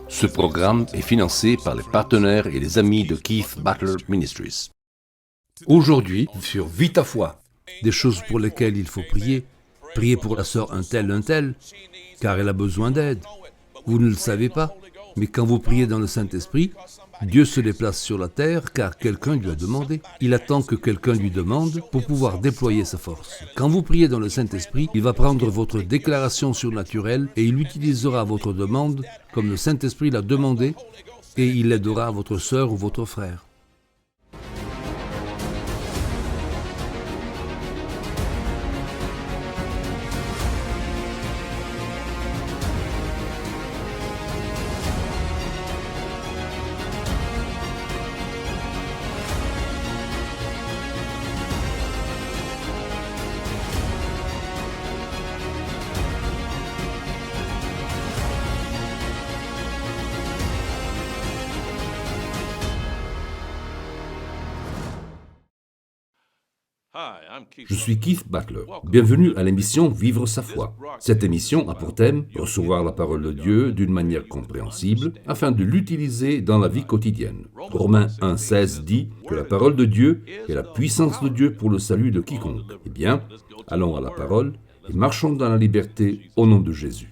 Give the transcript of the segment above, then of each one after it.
Ce programme est financé par les partenaires et les amis de Keith Butler Ministries. Aujourd'hui, sur Vita Foi, des choses pour lesquelles il faut prier. Priez pour la sœur un tel, car elle a besoin d'aide. Vous ne le savez pas, mais quand vous priez dans le Saint-Esprit, Dieu se déplace sur la terre car quelqu'un lui a demandé. Il attend que quelqu'un lui demande pour pouvoir déployer sa force. Quand vous priez dans le Saint-Esprit, il va prendre votre déclaration surnaturelle et il utilisera votre demande comme le Saint-Esprit l'a demandé et il aidera votre sœur ou votre frère. Je suis Keith Butler. Bienvenue à l'émission Vivre sa foi. Cette émission a pour thème recevoir la parole de Dieu d'une manière compréhensible afin de l'utiliser dans la vie quotidienne. Romains 1,16 dit que la parole de Dieu est la puissance de Dieu pour le salut de quiconque. Eh bien, allons à la parole et marchons dans la liberté au nom de Jésus.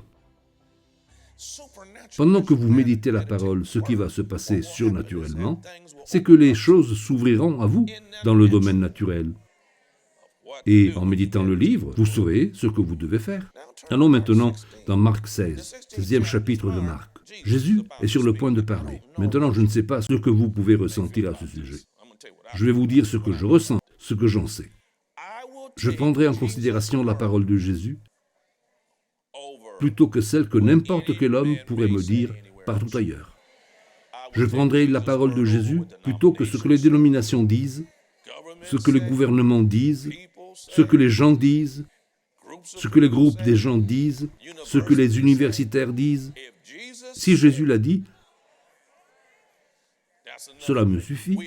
Pendant que vous méditez la parole, ce qui va se passer surnaturellement, c'est que les choses s'ouvriront à vous dans le domaine naturel. Et en méditant le livre, vous saurez ce que vous devez faire. Allons maintenant dans Marc 16, 16e chapitre de Marc. Jésus est sur le point de parler. Maintenant, je ne sais pas ce que vous pouvez ressentir à ce sujet. Je vais vous dire ce que je ressens, ce que j'en sais. Je prendrai en considération la parole de Jésus plutôt que celle que n'importe quel homme pourrait me dire partout ailleurs. Je prendrai la parole de Jésus plutôt que ce que les dénominations disent, ce que les gouvernements disent, ce que les gens disent, ce que les groupes des gens disent, ce que les universitaires disent. Si Jésus l'a dit, cela me suffit.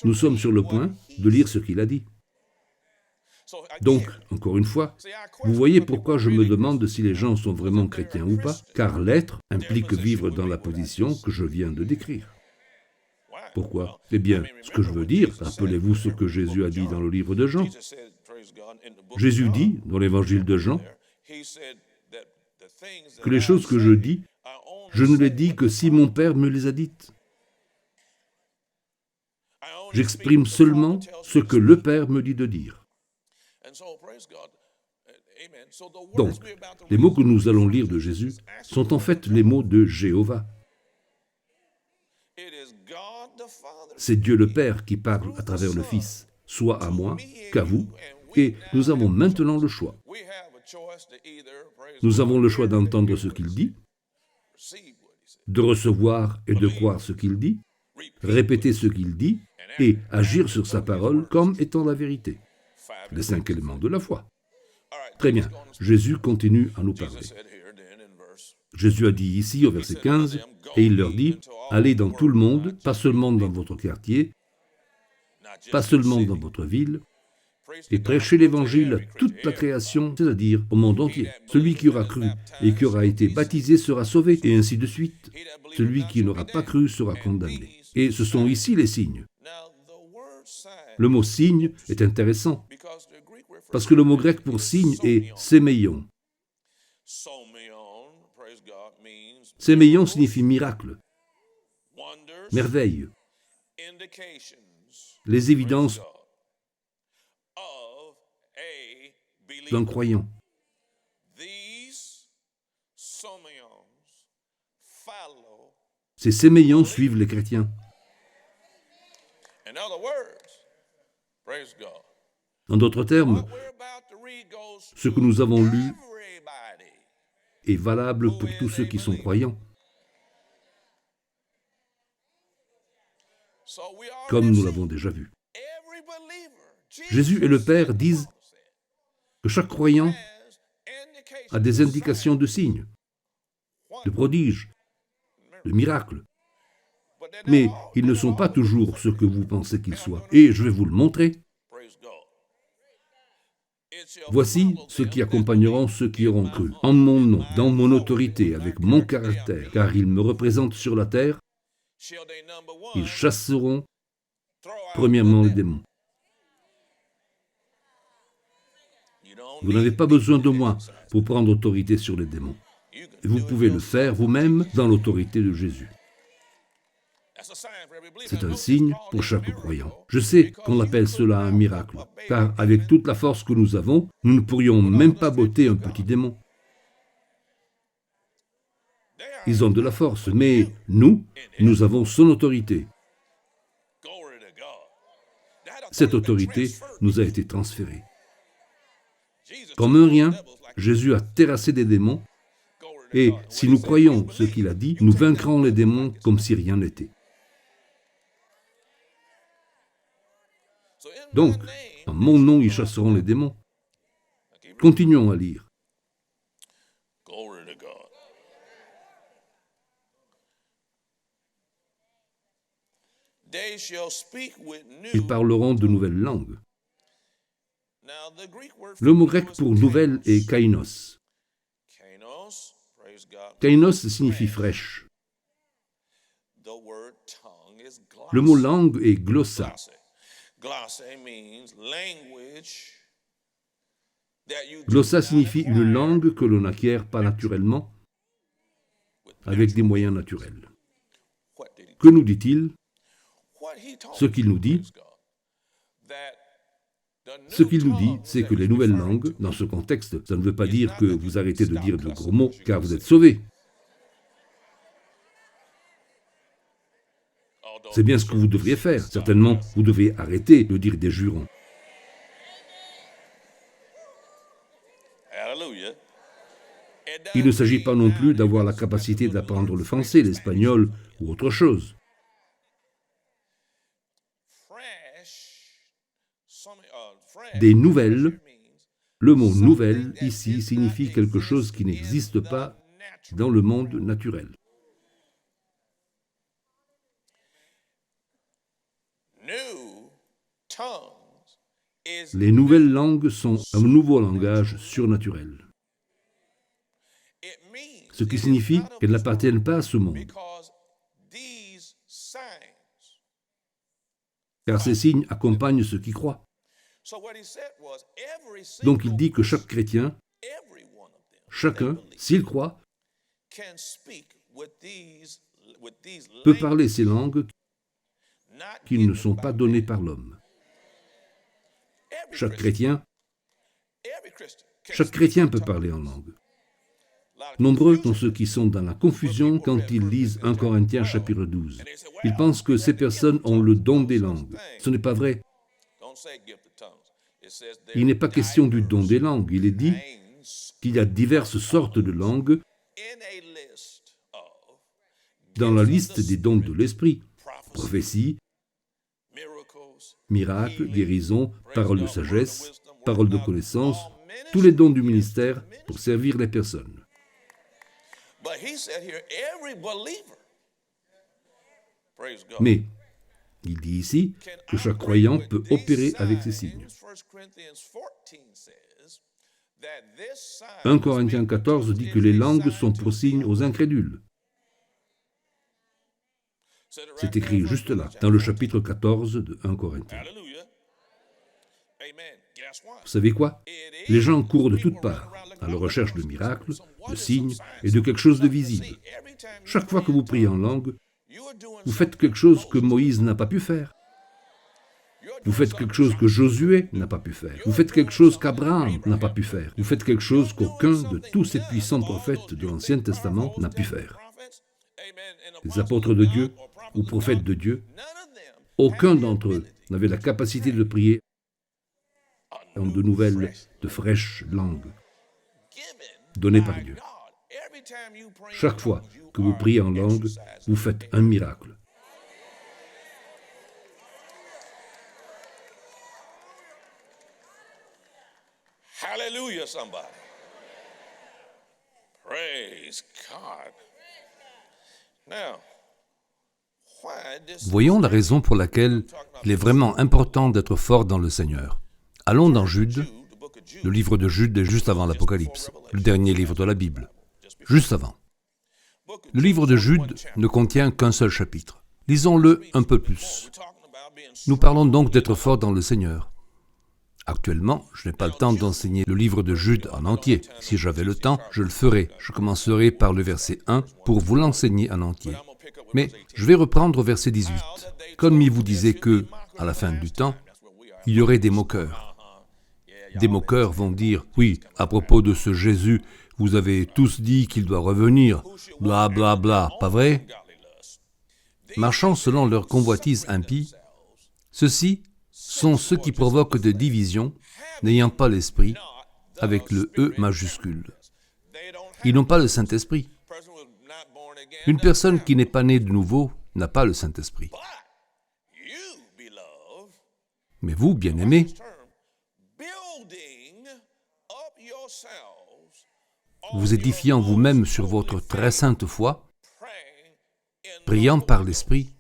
Nous sommes sur le point de lire ce qu'il a dit. Donc, encore une fois, vous voyez pourquoi je me demande si les gens sont vraiment chrétiens ou pas, car l'être implique vivre dans la position que je viens de décrire. Pourquoi ? Eh bien, ce que je veux dire, rappelez-vous ce que Jésus a dit dans le livre de Jean. Jésus dit, dans l'évangile de Jean, que les choses que je dis, je ne les dis que si mon Père me les a dites. J'exprime seulement ce que le Père me dit de dire. Donc, les mots que nous allons lire de Jésus sont en fait les mots de Jéhovah. C'est Dieu le Père qui parle à travers le Fils, soit à moi qu'à vous, et nous avons maintenant le choix. Nous avons le choix d'entendre ce qu'il dit, de recevoir et de croire ce qu'il dit, répéter ce qu'il dit et agir sur sa parole comme étant la vérité. Les 5 éléments de la foi. Très bien, Jésus continue à nous parler. Jésus a dit ici au verset 15, et il leur dit, allez dans tout le monde, pas seulement dans votre quartier, pas seulement dans votre ville, et prêchez l'évangile à toute la création, c'est-à-dire au monde entier. Celui qui aura cru et qui aura été baptisé sera sauvé, et ainsi de suite. Celui qui n'aura pas cru sera condamné. Et ce sont ici les signes. Le mot signe est intéressant, parce que le mot grec pour signe est sémeion. Sémeion signifie miracle, merveille, les évidences d'un croyant. Ces sémeillons suivent les chrétiens. En d'autres termes, ce que nous avons lu est valable pour tous ceux qui sont croyants. Comme nous l'avons déjà vu. Jésus et le Père disent que chaque croyant a des indications de signes, de prodiges, de miracles. Mais ils ne sont pas toujours ce que vous pensez qu'ils soient. Et je vais vous le montrer. Voici ceux qui accompagneront ceux qui auront cru, en mon nom, dans mon autorité, avec mon caractère, car ils me représentent sur la terre. Ils chasseront premièrement les démons. Vous n'avez pas besoin de moi pour prendre autorité sur les démons. Vous pouvez le faire vous-même dans l'autorité de Jésus. C'est un signe pour chaque croyant. Je sais qu'on appelle cela un miracle, car avec toute la force que nous avons, nous ne pourrions même pas botter un petit démon. Ils ont de la force, mais nous avons son autorité. Cette autorité nous a été transférée. Comme un rien, Jésus a terrassé des démons, et si nous croyons ce qu'il a dit, nous vaincrons les démons comme si rien n'était. Donc, en mon nom, ils chasseront les démons. Continuons à lire. Ils parleront de nouvelles langues. Le mot grec pour nouvelle est kainos. Kainos signifie fraîche. Le mot langue est glossa. Glossa signifie une langue que l'on n'acquiert pas naturellement, avec des moyens naturels. Que nous dit-il? Ce qu'il nous dit, c'est que les nouvelles langues, dans ce contexte, ça ne veut pas dire que vous arrêtez de dire de gros mots, car vous êtes sauvés. C'est bien ce que vous devriez faire. Certainement, vous devez arrêter de dire des jurons. Il ne s'agit pas non plus d'avoir la capacité d'apprendre le français, l'espagnol ou autre chose. Des nouvelles, le mot « nouvelle » ici signifie quelque chose qui n'existe pas dans le monde naturel. Les nouvelles langues sont un nouveau langage surnaturel. Ce qui signifie qu'elles n'appartiennent pas à ce monde. Car ces signes accompagnent ceux qui croient. Donc il dit que chaque chrétien, chacun, s'il croit, peut parler ces langues qui ne sont pas données par l'homme. Chaque chrétien peut parler en langue. Nombreux sont ceux qui sont dans la confusion quand ils lisent 1 Corinthiens chapitre 12. Ils pensent que ces personnes ont le don des langues. Ce n'est pas vrai. Il n'est pas question du don des langues. Il est dit qu'il y a diverses sortes de langues dans la liste des dons de l'esprit. Prophétie, miracles, guérison, parole de sagesse, parole de connaissance, tous les dons du ministère pour servir les personnes. Mais il dit ici que chaque croyant peut opérer avec ces signes. 1 Corinthiens 14 dit que les langues sont pour signe aux incrédules. C'est écrit juste là, dans le chapitre 14 de 1 Corinthiens. Vous savez quoi? Les gens courent de toutes parts à la recherche de miracles, de signes et de quelque chose de visible. Chaque fois que vous priez en langue, vous faites quelque chose que Moïse n'a pas pu faire. Vous faites quelque chose que Josué n'a pas pu faire. Vous faites quelque chose qu'Abraham n'a pas pu faire. Vous faites quelque chose qu'aucun de tous ces puissants prophètes de l'Ancien Testament n'a pu faire. Les apôtres de Dieu ou prophètes de Dieu, aucun d'entre eux n'avait la capacité de prier en de nouvelles, de fraîches langues données par Dieu. Chaque fois que vous priez en langue, vous faites un miracle. Hallelujah, somebody. Praise God. Now, voyons la raison pour laquelle il est vraiment important d'être fort dans le Seigneur. Allons dans Jude, Le livre de Jude est juste avant l'Apocalypse, le dernier livre de la Bible. Juste avant. Le livre de Jude ne contient qu'un seul chapitre. Lisons-le un peu plus. Nous parlons donc d'être forts dans le Seigneur. Actuellement, je n'ai pas le temps d'enseigner le livre de Jude en entier. Si j'avais le temps, je le ferais. Je commencerai par le verset 1 pour vous l'enseigner en entier. Mais je vais reprendre au verset 18. Comme il vous disait que, à la fin du temps, il y aurait des moqueurs. Des moqueurs vont dire, oui, à propos de ce Jésus, vous avez tous dit qu'il doit revenir, bla bla bla, pas vrai? Marchant selon leur convoitise impie, ceux-ci sont ceux qui provoquent des divisions, n'ayant pas l'esprit, avec le E majuscule. Ils n'ont pas le Saint-Esprit. Une personne qui n'est pas née de nouveau n'a pas le Saint-Esprit. Mais vous, bien-aimés, vous édifiant vous-même sur votre très sainte foi, priant par l'Esprit.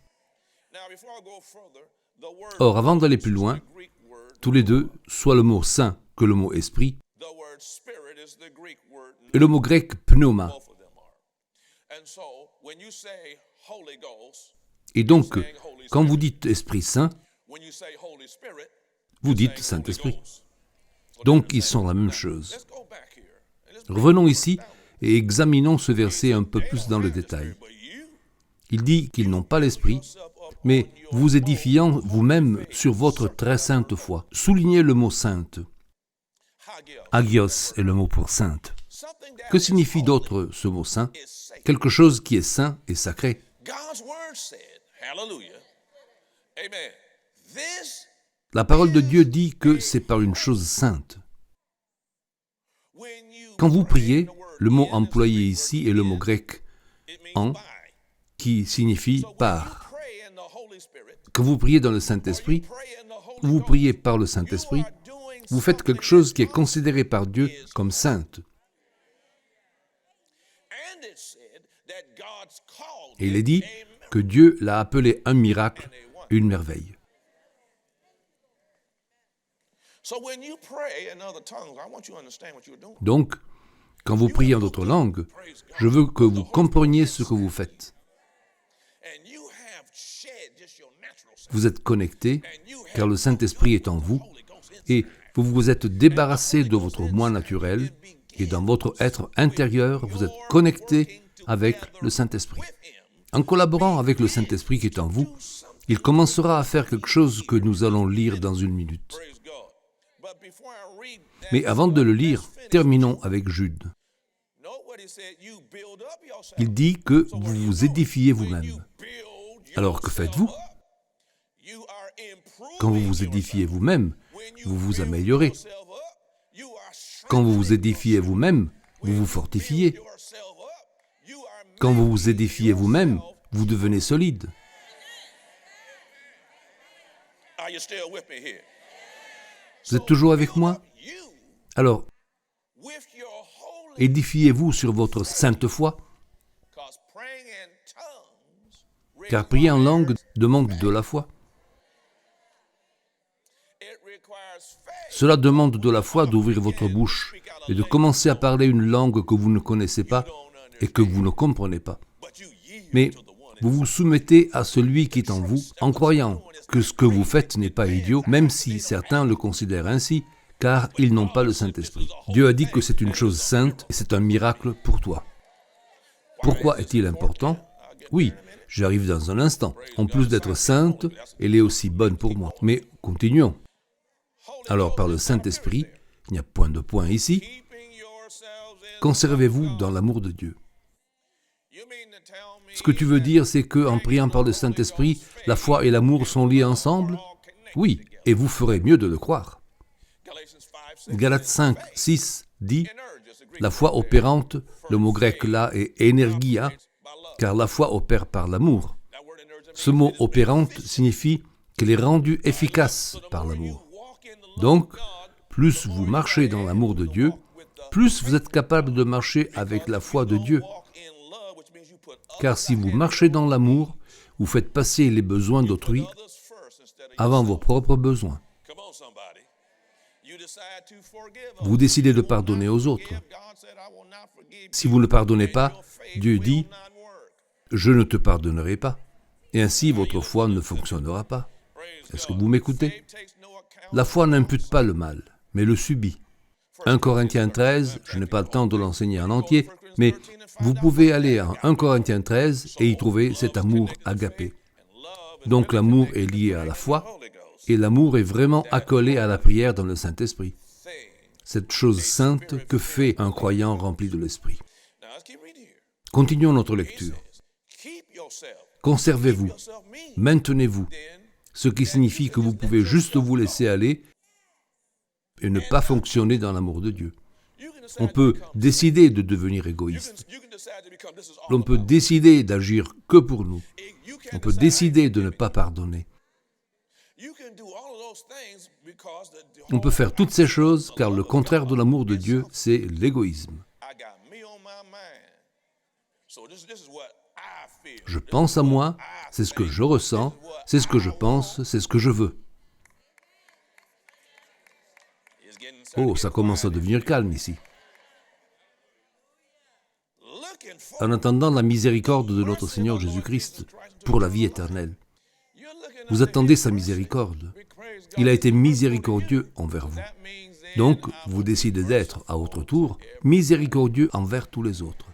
Or, avant d'aller plus loin, tous les deux, soit le mot saint que le mot esprit, et le mot grec pneuma. Et donc, quand vous dites Esprit Saint, vous dites Saint-Esprit. Donc, ils sont la même chose. Revenons ici et examinons ce verset un peu plus dans le détail. Il dit qu'ils n'ont pas l'Esprit, mais vous édifiant vous-même sur votre très sainte foi. Soulignez le mot sainte. Hagios est le mot pour sainte. Que signifie d'autre ce mot saint? Quelque chose qui est saint et sacré. La parole de Dieu dit que c'est par une chose sainte. Quand vous priez, le mot employé ici est le mot grec « en », qui signifie « par ». Quand vous priez dans le Saint-Esprit, vous priez par le Saint-Esprit, vous faites quelque chose qui est considéré par Dieu comme sainte. Et il est dit que Dieu l'a appelé un miracle, une merveille. Donc, quand vous priez en d'autres langues, je veux que vous compreniez ce que vous faites. Vous êtes connectés, car le Saint-Esprit est en vous, et vous vous êtes débarrassé de votre moi naturel, et dans votre être intérieur, vous êtes connectés avec le Saint-Esprit. En collaborant avec le Saint-Esprit qui est en vous, il commencera à faire quelque chose que nous allons lire dans une minute. Mais avant de le lire, terminons avec Jude. Il dit que vous vous édifiez vous-même. Alors que faites-vous? Quand vous vous édifiez vous-même, vous vous améliorez. Quand vous vous édifiez vous-même, vous vous fortifiez. Quand vous vous édifiez vous-même, vous devenez solide. Vous êtes toujours avec moi? Alors, édifiez-vous sur votre sainte foi, car prier en langue demande de la foi. Cela demande de la foi d'ouvrir votre bouche et de commencer à parler une langue que vous ne connaissez pas et que vous ne comprenez pas. Mais vous vous soumettez à celui qui est en vous en croyant que ce que vous faites n'est pas idiot, même si certains le considèrent ainsi, car ils n'ont pas le Saint-Esprit. Dieu a dit que c'est une chose sainte et c'est un miracle pour toi. Pourquoi est-il important? Oui, j'arrive dans un instant. En plus d'être sainte, elle est aussi bonne pour moi. Mais continuons. Alors, par le Saint-Esprit, il n'y a point de point ici, conservez-vous dans l'amour de Dieu. Ce que tu veux dire, c'est qu'en priant par le Saint-Esprit, la foi et l'amour sont liés ensemble? Oui, et vous ferez mieux de le croire. Galates 5, 6 dit « La foi opérante », le mot grec là est « énergia », car la foi opère par l'amour. Ce mot « opérante » signifie qu'elle est rendue efficace par l'amour. Donc, plus vous marchez dans l'amour de Dieu, plus vous êtes capable de marcher avec la foi de Dieu. Car si vous marchez dans l'amour, vous faites passer les besoins d'autrui avant vos propres besoins. Vous décidez de pardonner aux autres. Si vous ne pardonnez pas, Dieu dit « Je ne te pardonnerai pas ». Et ainsi, votre foi ne fonctionnera pas. Est-ce que vous m'écoutez? La foi n'impute pas le mal, mais le subit. 1 Corinthiens 13, je n'ai pas le temps de l'enseigner en entier, mais vous pouvez aller en 1 Corinthiens 13 et y trouver cet amour agapé. Donc l'amour est lié à la foi, et l'amour est vraiment accolé à la prière dans le Saint-Esprit. Cette chose sainte que fait un croyant rempli de l'Esprit. Continuons notre lecture. Conservez-vous, maintenez-vous, ce qui signifie que vous pouvez juste vous laisser aller et ne pas fonctionner dans l'amour de Dieu. On peut décider de devenir égoïste. On peut décider d'agir que pour nous. On peut décider de ne pas pardonner. On peut faire toutes ces choses car le contraire de l'amour de Dieu, c'est l'égoïsme. Je pense à moi, c'est ce que je ressens, c'est ce que je pense, c'est ce que je veux. Oh, ça commence à devenir calme ici. En attendant la miséricorde de notre Seigneur Jésus-Christ pour la vie éternelle. Vous attendez sa miséricorde. Il a été miséricordieux envers vous. Donc, vous décidez d'être, à votre tour, miséricordieux envers tous les autres.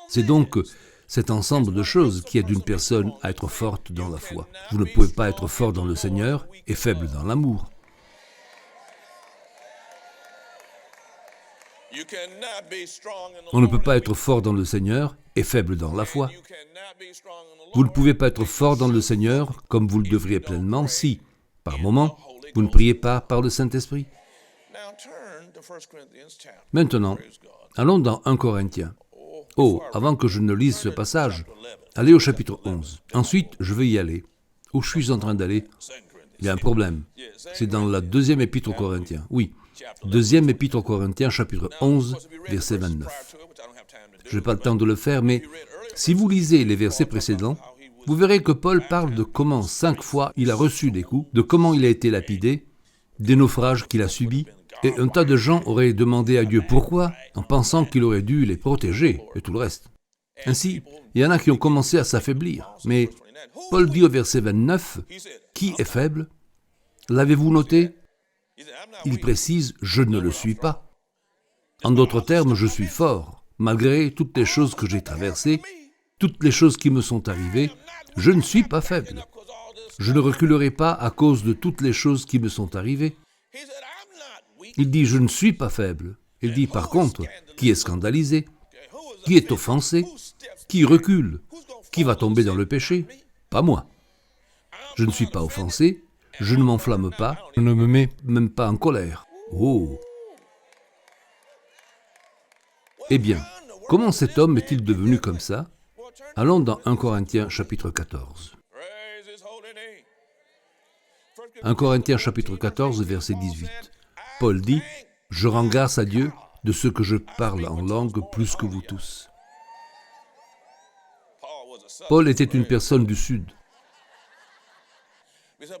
C'est donc cet ensemble de choses qui aide une personne à être forte dans la foi. Vous ne pouvez pas être fort dans le Seigneur et faible dans l'amour. On ne peut pas être fort dans le Seigneur et faible dans la foi. Vous ne pouvez pas être fort dans le Seigneur comme vous le devriez pleinement si, par moment, vous ne priez pas par le Saint-Esprit. Maintenant, allons dans 1 Corinthiens. Oh, avant que je ne lise ce passage, allez au chapitre 11. Ensuite, je vais y aller. Où je suis en train d'aller? Il y a un problème. C'est dans la deuxième épître aux Corinthiens. Oui, deuxième épître aux Corinthiens, chapitre 11, verset 29. Je n'ai pas le temps de le faire, mais si vous lisez les versets précédents, vous verrez que Paul parle de comment 5 fois il a reçu des coups, de comment il a été lapidé, des naufrages qu'il a subis, et un tas de gens auraient demandé à Dieu pourquoi, en pensant qu'il aurait dû les protéger, et tout le reste. Ainsi, il y en a qui ont commencé à s'affaiblir. Mais Paul dit au verset 29, « Qui est faible? L'avez-vous noté? » Il précise, « Je ne le suis pas. » En d'autres termes, je suis fort. Malgré toutes les choses que j'ai traversées, toutes les choses qui me sont arrivées, je ne suis pas faible. Je ne reculerai pas à cause de toutes les choses qui me sont arrivées. Il dit, je ne suis pas faible. Il dit, par contre, qui est scandalisé? Qui est offensé? Qui recule? Qui va tomber dans le péché? Pas moi. Je ne suis pas offensé, je ne m'enflamme pas, je ne me mets même pas en colère. Oh! Eh bien, comment cet homme est-il devenu comme ça? Allons dans 1 Corinthiens chapitre 14. 1 Corinthiens chapitre 14, verset 18. Paul dit, « Je rends grâce à Dieu de ce que je parle en langue plus que vous tous. » Paul était une personne du Sud.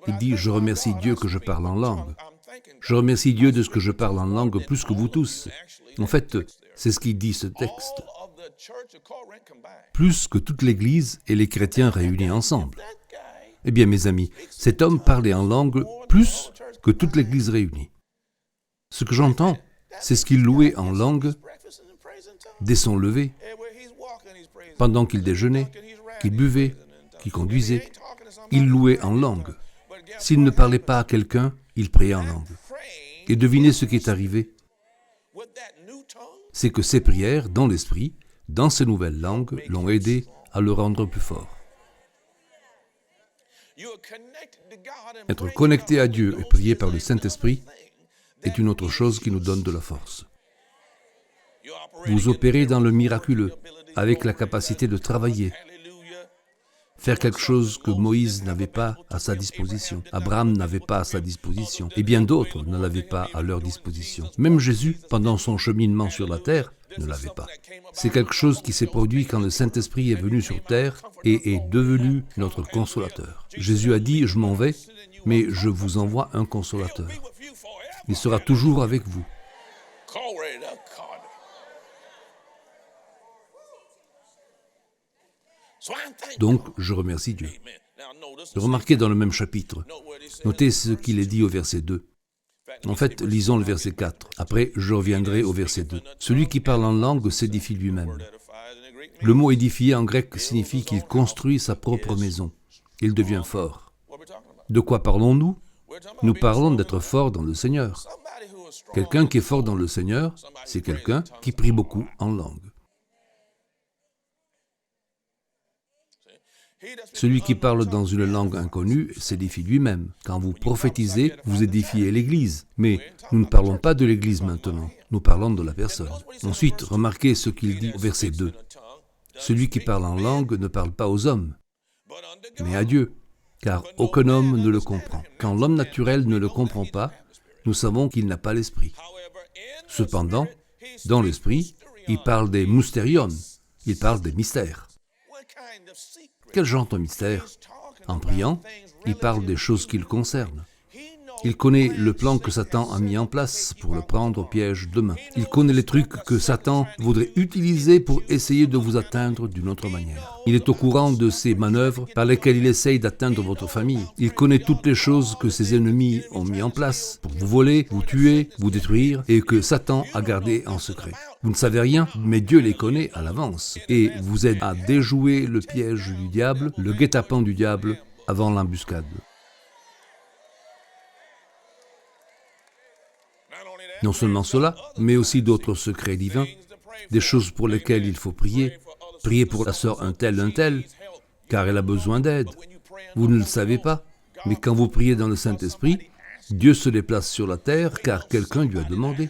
Il dit, « Je remercie Dieu que je parle en langue. Je remercie Dieu de ce que je parle en langue plus que vous tous. » En fait, c'est ce qu'il dit ce texte. Plus que toute l'Église et les chrétiens réunis ensemble. Eh bien, mes amis, cet homme parlait en langue plus que toute l'Église réunie. Ce que j'entends, c'est ce qu'il louait en langue dès son lever, pendant qu'il déjeunait, qu'il buvait, qu'il conduisait. Il louait en langue. S'il ne parlait pas à quelqu'un, il priait en langue. Et devinez ce qui est arrivé. C'est que ses prières, dans l'esprit, dans ces nouvelles langues, l'ont aidé à le rendre plus fort. Être connecté à Dieu et prier par le Saint-Esprit est une autre chose qui nous donne de la force. Vous opérez dans le miraculeux, avec la capacité de travailler, faire quelque chose que Moïse n'avait pas à sa disposition, Abraham n'avait pas à sa disposition, et bien d'autres ne l'avaient pas à leur disposition. Même Jésus, pendant son cheminement sur la terre, ne l'avait pas. C'est quelque chose qui s'est produit quand le Saint-Esprit est venu sur terre et est devenu notre consolateur. Jésus a dit, je m'en vais, mais je vous envoie un consolateur. Il sera toujours avec vous. Glory to God. So I thank Donc, je remercie Dieu. Amen. Now notice, Remarquez dans le même chapitre. note what he said. Notez ce qu'il est dit au verset 2. En fait, lisons le verset 4. Après, je reviendrai au verset 2. Celui qui parle en langue s'édifie lui-même. Edifies in the Greek. Le mot édifier en grec signifie qu'il construit sa propre maison. Il devient fort. What we talking about? De quoi parlons-nous? We're talking about Nous being parlons strong. d'être fort dans le Seigneur. Somebody who is strong. Quelqu'un qui est fort dans le Seigneur, c'est quelqu'un qui prie beaucoup en langue. He that's Celui qui parle dans une langue inconnue s'édifie lui-même. Quand vous prophétisez, vous édifiez l'Église. Mais nous ne parlons pas de l'Église maintenant. Nous parlons de la personne. Ensuite, remarquez ce qu'il dit au verset 2. Celui qui parle en langue ne parle pas aux hommes, but unto God. mais à Dieu, car aucun homme ne le comprend. Quand l'homme naturel ne le comprend pas, nous savons qu'il n'a pas l'esprit. However, in the Cependant, spirit, he dans speaks l'esprit, il mysterion. parle des mysterion, il parle des mystères. What kind of secret Quel genre de mystère? he's talking En about? priant, Things il parle des relative choses to qu'il concerne. He knows Il connaît plans le plan que Satan a mis en place pour le prendre au piège demain. Il connaît les trucs que Satan voudrait utiliser pour essayer de vous atteindre d'une autre manière. Il est au courant de ces manœuvres par lesquelles il essaye d'atteindre votre famille. Il connaît toutes les choses que ses ennemis ont mis en place pour vous voler, vous tuer, vous détruire et que Satan a gardé en secret. Vous ne savez rien, mais Dieu les connaît à l'avance et vous aide à déjouer le piège du diable, le guet-apens du diable avant l'embuscade. Not only that, Non seulement cela, mais aussi d'autres secrets divins, des choses pour lesquelles il faut prier. Priez pour la sœur un tel, car elle a besoin d'aide. Vous ne le savez pas, mais quand vous priez dans le Saint-Esprit, Dieu se déplace sur la terre car quelqu'un lui a demandé.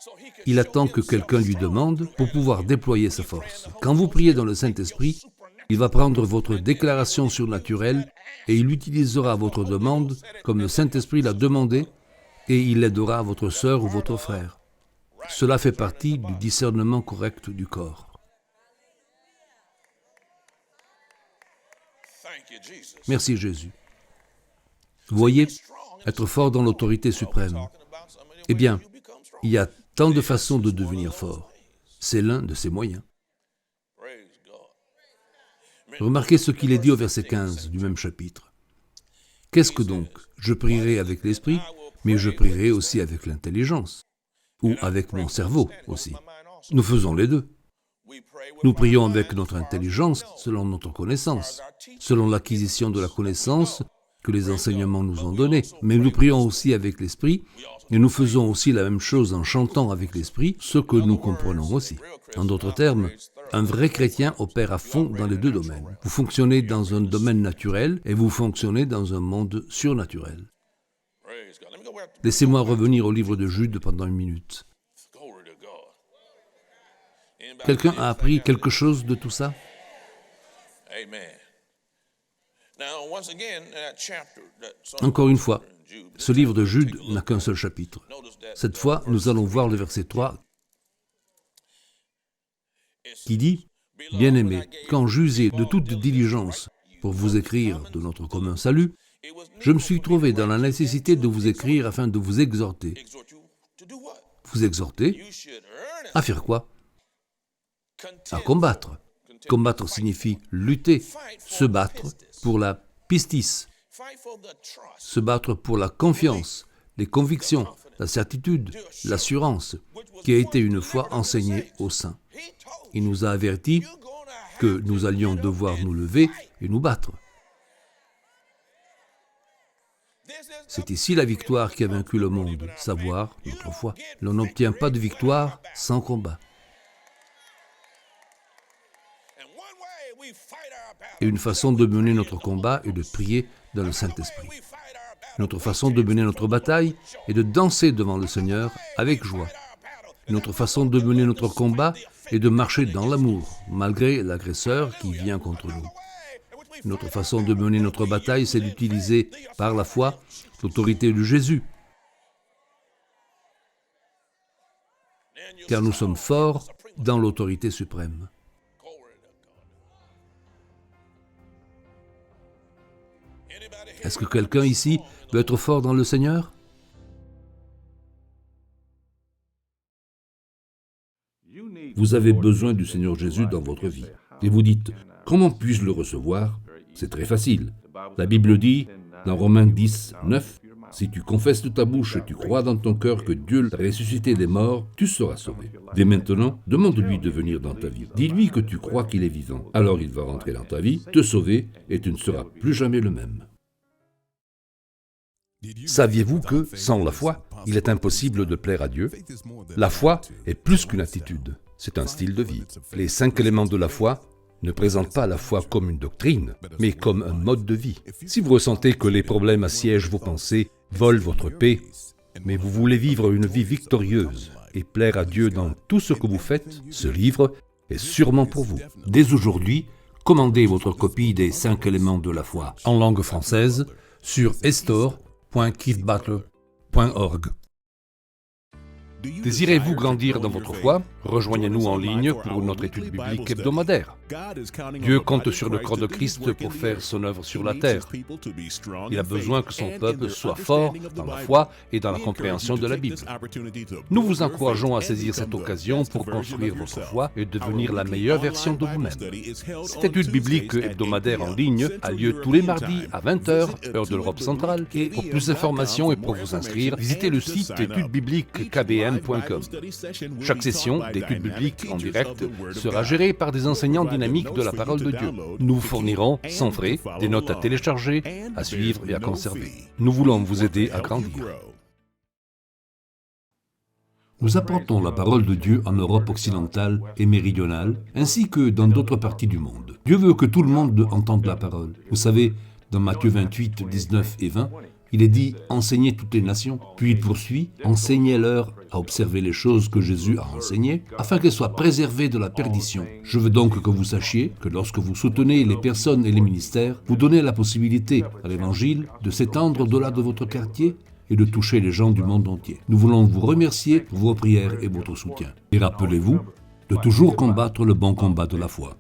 so he can Il attend que quelqu'un lui demande pour pouvoir déployer sa force. Quand vous priez dans le Saint-Esprit, il va prendre votre déclaration surnaturelle et il utilisera votre demande comme le Saint-Esprit l'a demandé et il aidera votre sœur ou votre frère. Cela fait partie du discernement correct du corps. thank you, Jesus. Merci Jésus. Vous voyez, être fort dans l'autorité suprême. Eh bien, il y a tant de façons de devenir fort. C'est l'un de ses moyens. Praise God. Remarquez ce qu'il est dit au verset 15 du même chapitre. Qu'est-ce que donc? Je prierai avec l'esprit, mais je prierai aussi avec l'intelligence, ou avec mon cerveau aussi. Nous faisons les deux. We pray with Nous prions avec notre intelligence, selon notre connaissance, selon l'acquisition de la connaissance que les enseignements nous ont donnée. Mais nous prions aussi avec l'esprit, et nous faisons aussi la même chose en chantant avec l'esprit, ce que nous comprenons aussi. En d'autres termes, un vrai chrétien opère à fond dans les deux domaines. Vous fonctionnez dans un domaine naturel et vous fonctionnez dans un monde surnaturel. praise God. Let me go back. Laissez-moi revenir au livre de Jude pendant une minute. Glory to God. Anybody Quelqu'un believe a appris quelque chose de tout ça? Amen. Now, once again, in that chapter, Encore une fois, ce livre de Jude n'a qu'un seul chapitre. Cette fois, nous allons voir le verset 3 qui dit « Bien-aimés, quand j'usais de toute diligence pour vous écrire de notre commun salut, je me suis trouvé dans la nécessité de vous écrire afin de vous exhorter. exhort you to do what? Vous exhorter You should earn à faire quoi? it. À combattre. Combattre signifie lutter, se battre pour la pistis, Fight for the trust. se battre pour la confiance, les convictions, la certitude, l'assurance qui a été une fois enseignée aux saints. He told Il nous a avertis you gonna have que nous allions devoir nous lever et nous battre. this is C'est ici la victoire qui a vaincu le monde, savoir notre foi. L'on n'obtient pas de victoire sans combat. and one way we fight our battle. Et une façon de mener notre combat est de prier dans le Saint-Esprit. We fight our battle. Notre façon de mener notre bataille est de danser devant le Seigneur avec joie. Notre façon de mener notre combat est de marcher dans l'amour, malgré l'agresseur qui vient contre nous. Notre façon de mener notre bataille, c'est d'utiliser, par la foi, l'autorité de Jésus. Car nous sommes forts dans l'autorité suprême. Est-ce que quelqu'un ici peut être fort dans le Seigneur? Vous avez besoin du Seigneur Jésus dans votre vie. Et vous dites, comment puis-je le recevoir? C'est très facile. La Bible dit, dans Romains 10, 9, si tu confesses de ta bouche et tu crois dans ton cœur que Dieu l'a ressuscité des morts, tu seras sauvé. Dès maintenant, demande-lui de venir dans ta vie. Dis-lui que tu crois qu'il est vivant. Alors il va rentrer dans ta vie, te sauver, et tu ne seras plus jamais le même. Saviez-vous que, sans la foi, il est impossible de plaire à Dieu? La foi est plus qu'une attitude, c'est un style de vie. Les 5 éléments de la foi ne présentent pas la foi comme une doctrine, mais comme un mode de vie. Si vous ressentez que les problèmes assiègent vos pensées, volent votre paix, mais vous voulez vivre une vie victorieuse et plaire à Dieu dans tout ce que vous faites, ce livre est sûrement pour vous. Dès aujourd'hui, commandez votre copie des 5 éléments de la foi en langue française sur store.keithbutler.org. Désirez-vous grandir dans votre foi? Rejoignez-nous en ligne pour notre étude biblique hebdomadaire. Dieu compte sur le corps de Christ pour faire son œuvre sur la terre. Il a besoin que son peuple soit fort dans la foi et dans la compréhension de la Bible. Nous vous encourageons à saisir cette occasion pour construire votre foi et devenir la meilleure version de vous-même. Cette étude biblique hebdomadaire en ligne a lieu tous les mardis à 20h, heure de l'Europe centrale, et pour plus d'informations et pour vous inscrire, visitez le site étudebiblique.kbm.com. Chaque session d'études bibliques en direct sera gérée par des enseignants dynamiques de la parole de Dieu. Nous vous fournirons, sans frais, des notes à télécharger, à suivre et à conserver. Nous voulons vous aider à grandir. Nous apportons la parole de Dieu en Europe occidentale et méridionale, ainsi que dans d'autres parties du monde. Dieu veut que tout le monde entende la parole. Vous savez, dans Matthieu 28, 19 et 20, il est dit « Enseignez toutes les nations ». Puis il poursuit « Enseignez-leur à observer les choses que Jésus a enseignées, afin qu'elles soient préservées de la perdition. Je veux donc que vous sachiez que lorsque vous soutenez les personnes et les ministères, vous donnez la possibilité à l'Évangile de s'étendre au-delà de votre quartier et de toucher les gens du monde entier. Nous voulons vous remercier pour vos prières et votre soutien. Et rappelez-vous de toujours combattre le bon combat de la foi.